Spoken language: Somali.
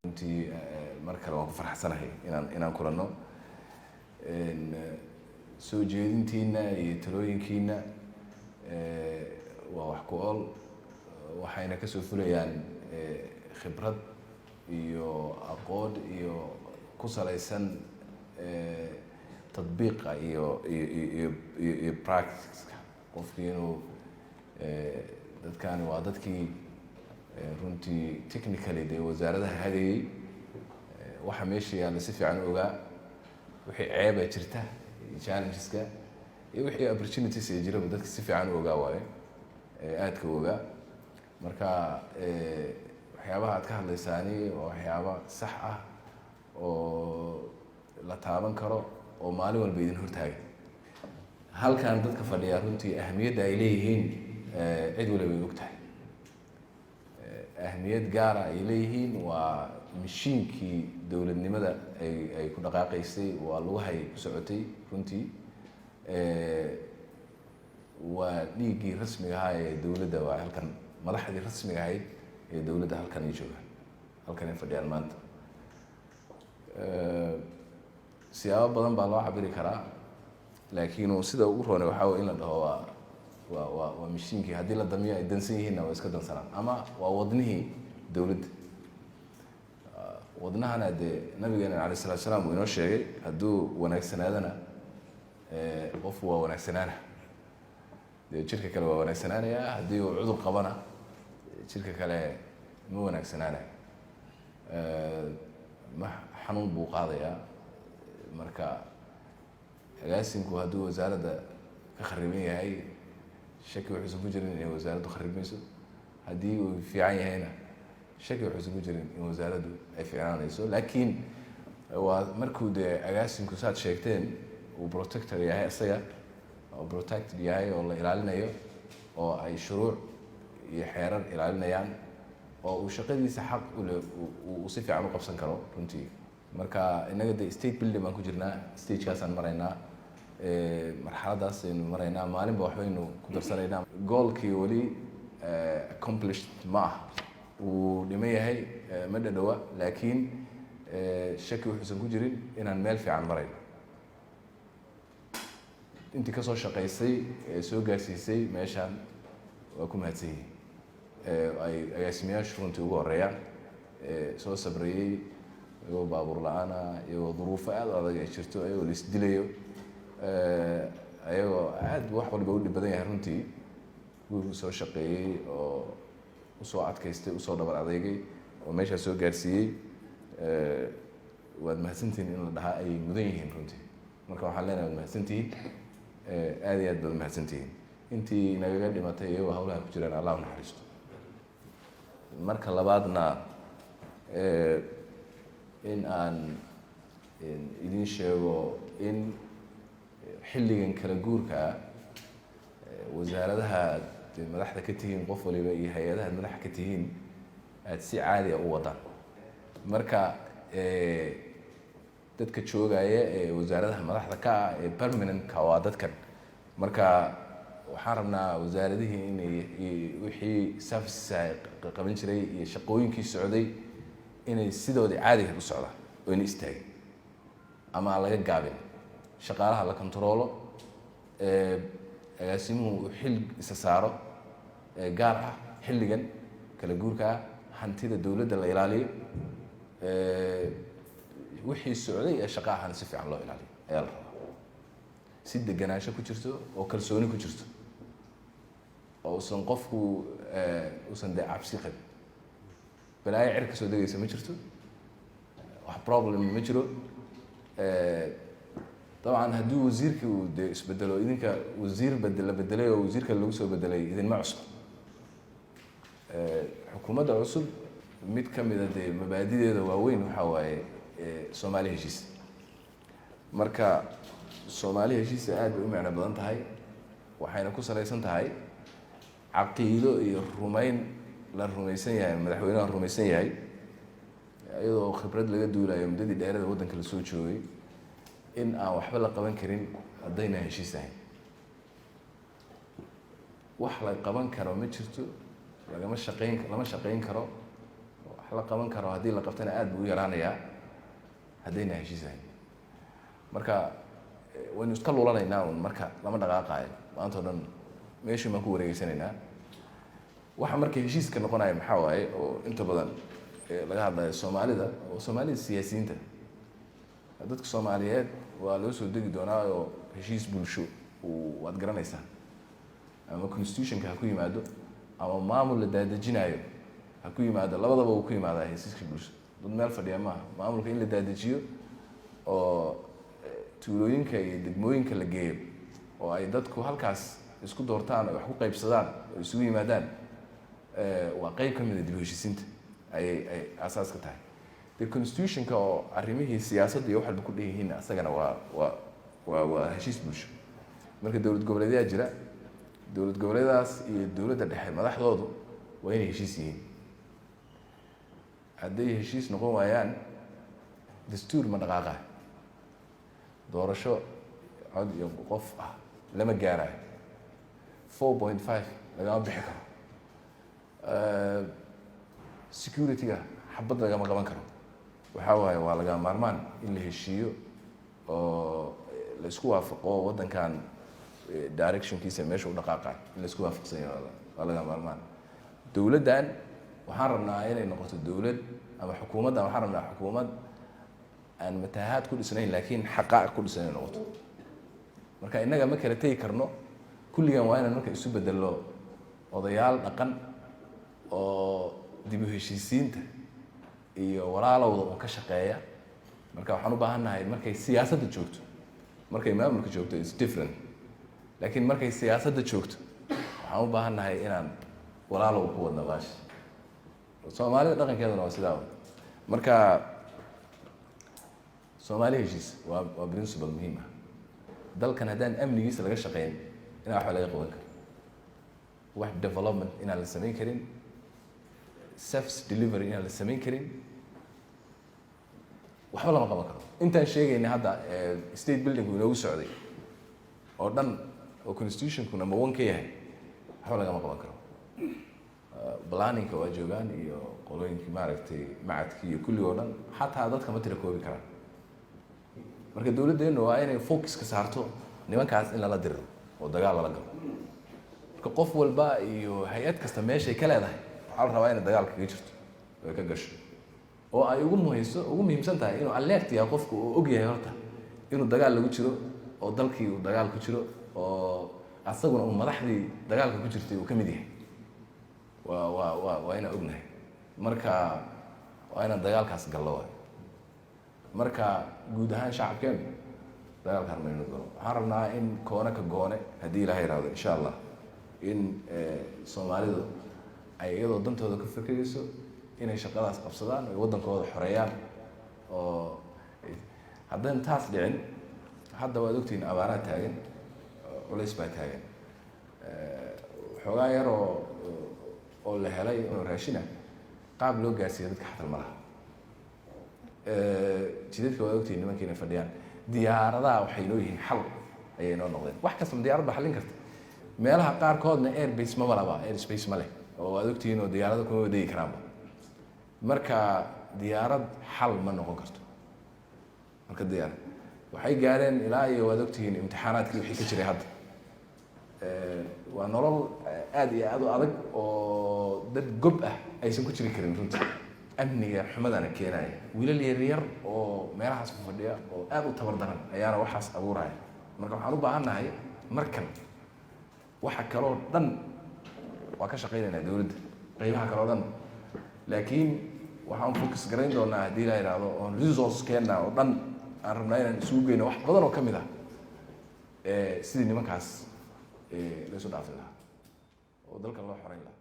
runtii mar kale waan ku farxsanahay inaan kulanno soo jeedintiina iyo talooyinkiina waa wax ku ool waxayna kasoo fulayaan khibrad iyo aqoon iyo ku salaysan tadbiiqa iyo practice-ka qofkii inuu dadkani waa dadkii runtii technically dee wasaaradaha hadayey waxa meesha yaalla si fiican u ogaa wixii ceeba jirta iyo challengeska iyo wixii opportunities ee jiraba dadka si fiican u ogaa waayo aadka u ogaa marka waxyaabaha aad ka hadlaysaani waa waxyaaba sax ah oo la taaban karo oo maalin walba idin hortaaga halkan dadka fadhiyaa runtii ahamiyadda ay leeyihiin cid waliba ay og tahay ahmiyad gaara ay leeyihiin waa mashiinkii dowladnimada ay ku dhaqaaqaysay waa lugahay ku socotay runtii waa dhiiggii rasmiga ahaa ee dowladda waa halkan madaxdii rasmiga ahayd ee dowladda halkan ay joogaan halkan ay fadhiyaan maanta siyaabo badan baa loo cabiri karaa laakiin sida ugu roone waxaa way in la dhaho waa mashiinkii haddii la damiyo ay dansan yihiinna waa iska dansanaan ama waa wadnihii dowladda wadnahana dee nabigeena alayh salatu salaam uu inoo sheegay hadduu wanaagsanaadana qofku waa wanaagsanaana dee jirka kale waa wanaagsanaanayaa haddii uu cudur qabana jirka kale ma wanaagsanaanayo xanuun buu qaadayaa marka agaasinku hadduu wasaaradda ka khariban yahay shaki wuxuusan ku jirin inay wasaaraddu kharibayso haddii uu fiican yahayna shaki wuxuusan ku jirin in wasaaraddu ay fiicnaanayso laakiin waa markuu dee agaasinku saad sheegteen uu protector yahay isaga oo protected yahay oo la ilaalinayo oo ay shuruuc iyo xeerar ilaalinayaan oo uu shaqadiisa xaq ule uu si fiican u qabsan karo runtii marka innaga de state building baan ku jirnaa stagekaasaan maraynaa marxaladaas aynu maraynaa maalinba waxbaynu ku darsanaynaa goolkii weli accomplished ma ah wuu dhiman yahay ma dhadhowa laakiin shaki wuxuusan ku jirin inaan meel fiican marayno intii kasoo shaqaysay soo gaarsiisay meeshaan waa ku mahadsan yihiin ay agaasimayaashu runtii ugu horeeyaan soo sabrayey iyagoo baabuur la-aana iyagoo duruufo aad u adag ay jirto iyagoo la isdilayo ayagoo aad wax walba u dhib badan yahay runtii guurku soo shaqeeyey oo usoo adkaystay usoo dhabar adeegay oo meeshaa soo gaarsiiyey waad mahadsantihiin in la dhahaa ay mudan yihiin runtii marka waxaan leenahay waad mahadsantihiin aad iyo aad baad mahadsantihiin intii nagaga dhimatay iyagoo hawlaha ku jiraan allah u naxariisto marka labaadna in aan idin sheego in xilligan kala guurka wasaaradaha aad madaxda ka tihiin qof waliba iyo hay-adaha ad madaxa ka tihiin aada si caadiya u wadaan marka dadka joogaya ee wasaaradaha madaxda ka ah ee permanentka waa dadkan marka waxaan rabnaa wasaaradihii inay wixii services qaban jiray iyo shaqooyinkii socday inay sidoodii caadiga u socdaan oo ina istaagin ama aan laga gaabin shaqaalaha la controlo agaasimuhu uu xil isa saaro gaar ah xilligan kala guurka ah hantida dowladda la ilaaliyo wixii socday ee shaqa ahana si fiican loo ilaaliyo ayaa la rabaa si deganaansho ku jirto oo kalsooni ku jirto oo usan qofku usan dee cabsi qabin balaayo cer ka soo degaysa ma jirto wax problem ma jiro dabcan haddii wasiirka uu dee isbedelo idinka wasiir la bedelay oo wasiirka lagu soo bedelay idinma cusub xukuumadda cusub mid ka mida dee mabaadideeda waaweyn waxaa waaye soomaali heshiis marka soomaali heshiisa aad bay u micno badan tahay waxayna ku salaysan tahay caqiido iyo rumayn la rumaysan yahay madaxweynaha rumaysan yahay iyadoo khibrad laga duulayo muddadii dheerada waddanka la soo joogay in aan waxba la qaban karin haddayna heshiis ahayn wax la qaban karo ma jirto lama shaqayn karo la qaban karo haddii la qabtana aad buu u yaraanayaa haddayna heshiisahayn. marka waynu iska lulanaynaa un marka lama dhaqaaqaayo maanta o dhan meeshii baan ku wareegeysanaynaa. waxa marka heshiiska noqonaya maxaa waaye oo inta badan laga hadlayo soomaalida oo soomaalida siyaasiyiinta. dadka Soomaaliyeed waa loo soo degi doonaa oo heshiis bulsho waad garanaysaa ama constitution-ka ha ku yimaado ama maamul la daadejinayo ha ku yimaado, labadaba uu ku yimaadaa heshiiska bulsho. dad meel fadhiya maaha, maamulka in la daadejiyo oo tuulooyinka iyo degmooyinka la geeyo oo ay dadku halkaas isku doortaan oo wax ku qaybsadaan oo isugu yimaadaan waa qayb ka mid ah dib u heshiisiinta ay asaas ka tahay. the constitution-ka oo arrimihii siyaasadda iyo wax walba ku dheeyihiin asagana waa heshiis bulsho. marka dowlad goboleedyaa jira, dowlad goboleedaas iyo dowladda dhexe madaxdoodu waa inay heshiis yihiin. hadday heshiis noqon waayaan dastuur ma dhaqaaqa, doorasho cod iyo qof ah lama gaarayo, 4.5 lagama bixi karo, security-ga xabad lagama qaban karo. waxaa waaye waa laga maarmaan in la heshiiyo oo la isku waafaqo waddankan directionkiisa meesha u dhaqaaqay in la isku waafaqsan yahay waa laga maarmaan. dowladdan waxaan rabnaa inay noqoto dowlad ama xukuumaddan waxaan rabnaa xukuumad aan matahaad ku dhisnayn laakiin xaqaa'iq ku dhisan inay noqoto. marka innaga ma kala tegi karno, kulligan waa inaan marka isu bedello odayaal dhaqan oo dib u heshiisiinta iyo walaalowda oo ka shaqeeya. marka waxaan u baahannahay markay siyaasadda joogto, markay maamulka joogto is different, laakiin markay siyaasadda joogto waxaan u baahannahay inaan walaalow ku wadna baashi. soomaalida dhaqankeeduna waa sidaa. marka Soomaali heshiis waa principle muhiim ah. dalkan haddaan amnigiisa laga shaqeyn inaan waxba laga qaban karin, wax development inaan la samayn karin, service delivery inaan la samayn karin, waxba lama qaban karo. intaan sheegayna hadda state building-ku inoogu socday oo dhan oo constitution-ku number 1 ka yahay waxba lagama qaban karo. planning-ka waa joogaan iyo qolooyinkii maaragtay macadkii iyo kulli oo dhan, xataa dadka ma tira koobi karaan. marka dowladdeenu waa inay focus ka saarto nimankaas in lala diriro oo dagaal lala galo. marka qof walba iyo hay-ad kasta meeshay ka leedahay waxaa la rabaa inay dagaal kaga jirto oo ay ka gasho, oo ay ugu muhiimsan tahay inuu alert yahay qofku oo og yahay horta inuu dagaal lagu jiro oo dalkii uu dagaal ku jiro oo asaguna uu madaxdii dagaalka ku jirtay uu ka mid yahay. waa inaan ognahay. marka waa inaan dagaalkaas gallo waay. marka guud ahaan shacabkeenu dagaalkaan maynu galo. waxaan rabnaa in koone ka goone haddii ilaahay yidhaahdo insha allah in soomaalidu ay iyadoo dantooda ka fikirayso inay shaqadaas qabsadaan ay waddankooda xoreeyaan. oo haddaan taas dhicin, hadda waad ogtihiin abaaraa taagan, culays baa taagan, xoogaa yar oo la helay oo raashina qaab loo gaarsiiya dadka xatal ma laha. jidadka waad ogtihiin nimankiina fadhiyaan, diyaaradaha waxay noo yihiin xal ayay noo noqdeen. wax kastama diyaarad baa xallin karta. meelaha qaarkoodna airbase maba laba, airspace ma leh, oo waad ogtihiin oo diyaarada kuma wadegi karaanba. marka diyaarad xal ma noqon karto. marka diyaarad waxay gaareen ilaa iyo waad ogtihiin imtixaanaadkii wixii ka jiray hadda. waa nolol aad iyo aad u adag oo dad gob ah aysan ku jiri karin runtii. amniga xumadana keenaya, wiilal yaryar oo meelahaas ku fadhiya oo aad u tabar daran ayaana waxaas abuuraya. marka waxaan u baahannahay markan waxa kaloo dhan waa ka shaqaynaynaa dowladda qaybaha kaloo dhan, laakiin waxaan focus garayn doonaa haddii la yidhaahdo oon resource-keenna oo dhan aan rabnaa inaan isugu geyno wax badan oo ka mid ah sidii nimankaas laysu dhaafi lahaa oo dalkan loo xoreyn lahaa.